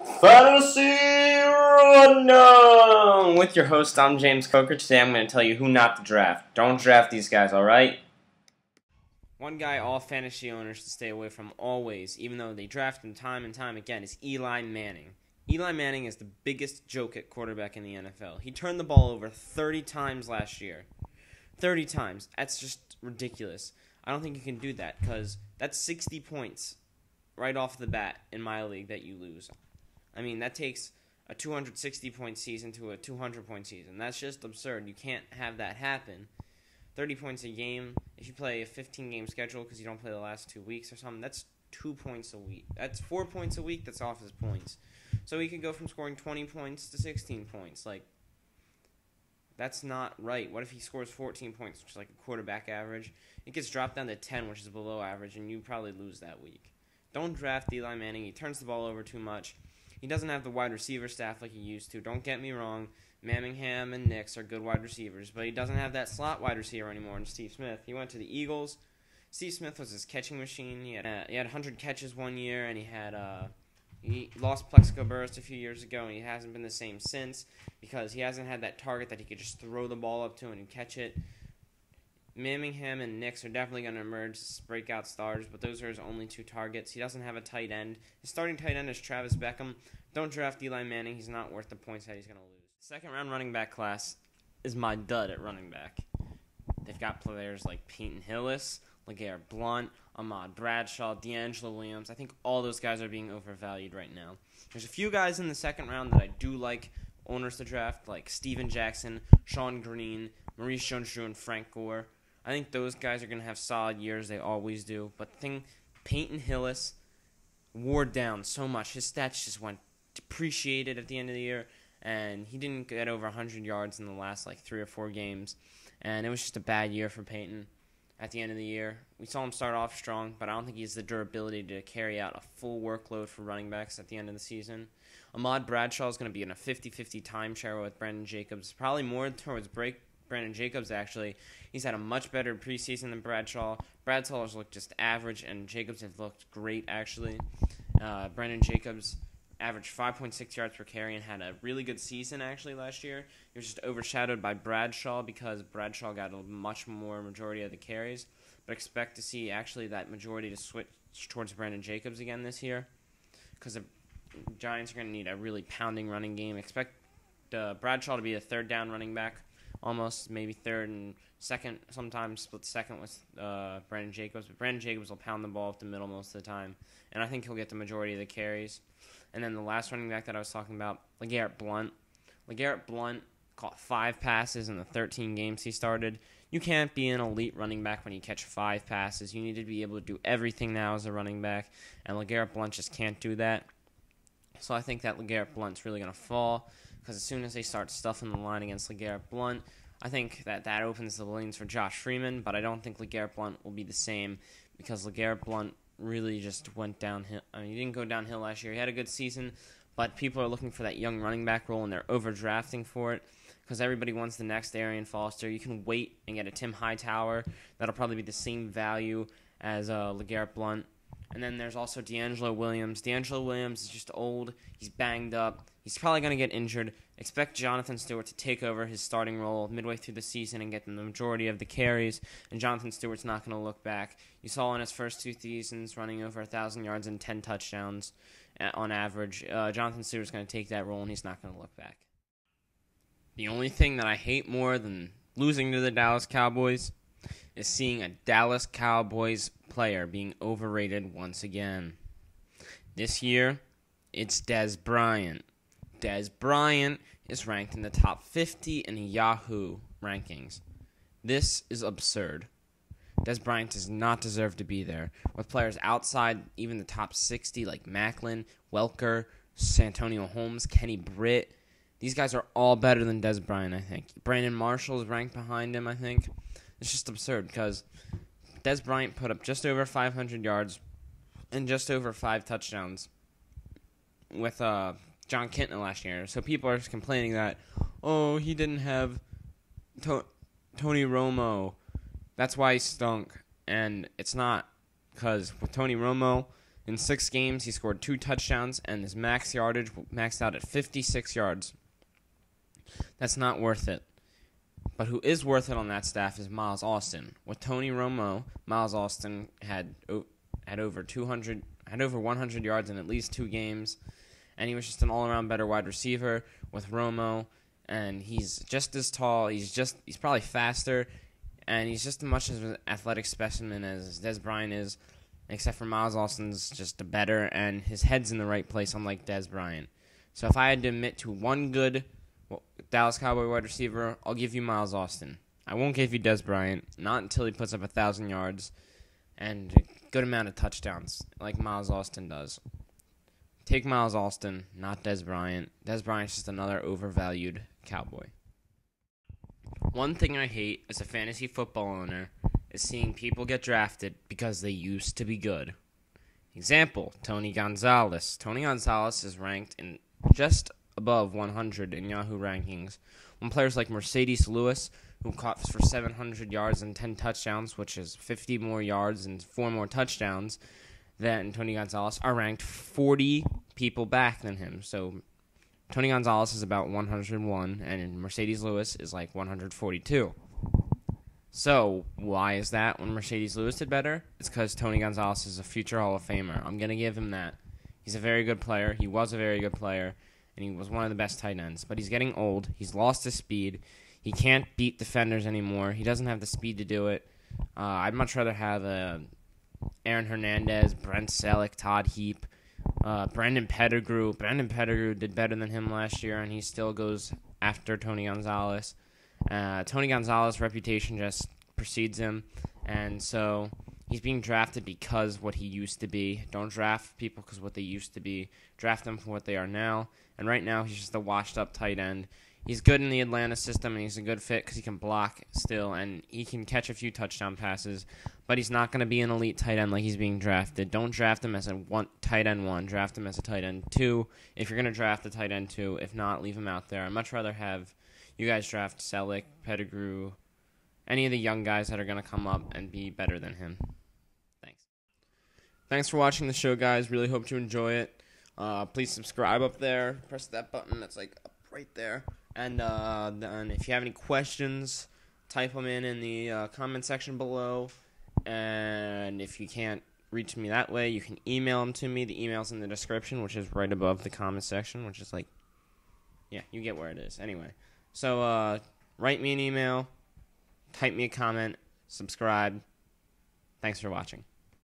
Fantasy Rundown! With your host, I'm James Coker. Today I'm going to tell you who not to draft. Don't draft these guys, alright? One guy all fantasy owners to stay away from always, even though they draft him time and time again, is Eli Manning. Eli Manning is the biggest joke at quarterback in the NFL. He turned the ball over 30 times last year. 30 times. That's just ridiculous. I don't think you can do that, because that's 60 points right off the bat in my league that you lose. I mean, that takes a 260-point season to a 200-point season. That's just absurd. You can't have that happen. 30 points a game. If you play a 15-game schedule because you don't play the last 2 weeks or something, that's 2 points a week. That's 4 points a week that's off his points. So he could go from scoring 20 points to 16 points. That's not right. What if he scores 14 points, which is like a quarterback average? It gets dropped down to 10, which is below average, and you probably lose that week. Don't draft Eli Manning. He turns the ball over too much. He doesn't have the wide receiver staff like he used to. Don't get me wrong. Manningham and Nix are good wide receivers, but he doesn't have that slot wide receiver anymore in Steve Smith. He went to the Eagles. Steve Smith was his catching machine. He had 100 catches one year, and he lost Plexico Burress a few years ago, and he hasn't been the same since because he hasn't had that target that he could just throw the ball up to and catch it. Manningham and Nix are definitely going to emerge as breakout stars, but those are his only two targets. He doesn't have a tight end. His starting tight end is Travis Beckham. Don't draft Eli Manning. He's not worth the points that he's going to lose. Second-round running back class is my dud at running back. They've got players like Peyton Hillis, LeGarrette Blount, Ahmad Bradshaw, DeAngelo Williams. I think all those guys are being overvalued right now. There's a few guys in the second round that I do like owners to draft, like Steven Jackson, Sean Green, Maurice Jones-Drew, and Frank Gore. I think those guys are going to have solid years. They always do. But the thing, Peyton Hillis wore down so much. His stats just went depreciated at the end of the year, and he didn't get over 100 yards in the last 3 or 4 games. And it was just a bad year for Peyton at the end of the year. We saw him start off strong, but I don't think he has the durability to carry out a full workload for running backs at the end of the season. Ahmad Bradshaw is going to be in a 50-50 timeshare with Brandon Jacobs, probably more towards Brandon Jacobs, actually. He's had a much better preseason than Bradshaw. Bradshaw has looked just average, and Jacobs has looked great, actually. Brandon Jacobs averaged 5.6 yards per carry and had a really good season, actually, last year. He was just overshadowed by Bradshaw because Bradshaw got a much more majority of the carries. But expect to see, actually, that majority to switch towards Brandon Jacobs again this year because the Giants are going to need a really pounding running game. Expect Bradshaw to be a third-down running back. Almost, maybe third and second, sometimes split second with Brandon Jacobs. But Brandon Jacobs will pound the ball up the middle most of the time, and I think he'll get the majority of the carries. And then the last running back that I was talking about, LeGarrette Blount. LeGarrette Blount caught 5 passes in the 13 games he started. You can't be an elite running back when you catch 5 passes. You need to be able to do everything now as a running back, and LeGarrette Blount just can't do that. So I think that LeGarrette Blount's really going to fall, because as soon as they start stuffing the line against LeGarrette Blount, I think that opens the lanes for Josh Freeman, but I don't think LeGarrette Blount will be the same because LeGarrette Blount really just went downhill. I mean, he didn't go downhill last year. He had a good season, but people are looking for that young running back role, and they're overdrafting for it because everybody wants the next Arian Foster. You can wait and get a Tim Hightower. That'll probably be the same value as LeGarrette Blount. And then there's also DeAngelo Williams. DeAngelo Williams is just old. He's banged up. He's probably going to get injured. Expect Jonathan Stewart to take over his starting role midway through the season and get the majority of the carries. And Jonathan Stewart's not going to look back. You saw in his first 2 seasons running over 1,000 yards and 10 touchdowns on average. Jonathan Stewart's going to take that role, and he's not going to look back. The only thing that I hate more than losing to the Dallas Cowboys is seeing a Dallas Cowboys player being overrated once again. This year, it's Dez Bryant. Dez Bryant is ranked in the top 50 in Yahoo rankings. This is absurd. Dez Bryant does not deserve to be there. With players outside even the top 60 like Maclin, Welker, Santonio Holmes, Kenny Britt, these guys are all better than Dez Bryant, I think. Brandon Marshall is ranked behind him, I think. It's just absurd because Dez Bryant put up just over 500 yards and just over 5 touchdowns with John Kentner last year. So people are complaining that, oh, he didn't have Tony Romo. That's why he stunk. And it's not, because with Tony Romo, In 6 games, he scored 2 touchdowns, and his max yardage maxed out at 56 yards. That's not worth it. But who is worth it on that staff is Miles Austin. With Tony Romo, Miles Austin had over 100 yards in at least 2 games, and he was just an all-around better wide receiver with Romo. And he's just as tall. He's probably faster, and he's just as much of an athletic specimen as Dez Bryant is, except for Miles Austin's just better, and his head's in the right place, unlike Dez Bryant. So if I had to admit to one good Dallas Cowboy wide receiver, I'll give you Miles Austin. I won't give you Dez Bryant, not until he puts up 1,000 yards and a good amount of touchdowns, like Miles Austin does. Take Miles Austin, not Dez Bryant. Dez Bryant's just another overvalued Cowboy. One thing I hate as a fantasy football owner is seeing people get drafted because they used to be good. Example, Tony Gonzalez. Tony Gonzalez is ranked in just above 100 in Yahoo rankings. When players like Mercedes Lewis, who caught for 700 yards and 10 touchdowns, which is 50 more yards and 4 more touchdowns than Tony Gonzalez, are ranked 40 people back than him. So Tony Gonzalez is about 101, and Mercedes Lewis is like 142. So why is that when Mercedes Lewis did better? It's because Tony Gonzalez is a future Hall of Famer. I'm going to give him that. He's a very good player. He was a very good player, and he was one of the best tight ends. But he's getting old. He's lost his speed. He can't beat defenders anymore. He doesn't have the speed to do it. I'd much rather have Aaron Hernandez, Brent Selleck, Todd Heap, Brandon Pettigrew. Brandon Pettigrew did better than him last year, and he still goes after Tony Gonzalez. Tony Gonzalez's reputation just precedes him, and so he's being drafted because what he used to be. Don't draft people because what they used to be. Draft them for what they are now. And right now, he's just a washed-up tight end. He's good in the Atlanta system, and he's a good fit because he can block still, and he can catch a few touchdown passes, but he's not going to be an elite tight end like he's being drafted. Don't draft him as a tight end 1. Draft him as a tight end 2 if you're going to draft a tight end 2. If not, leave him out there. I'd much rather have you guys draft Selleck, Pettigrew, any of the young guys that are going to come up and be better than him. Thanks for watching the show, guys. Really hope you enjoy it. Please subscribe up there. Press that button that's like up right there. And if you have any questions, type them in the comment section below. And if you can't reach me that way, you can email them to me. The email's in the description, which is right above the comment section, which is like, yeah, you get where it is. Anyway, so write me an email, type me a comment, subscribe. Thanks for watching.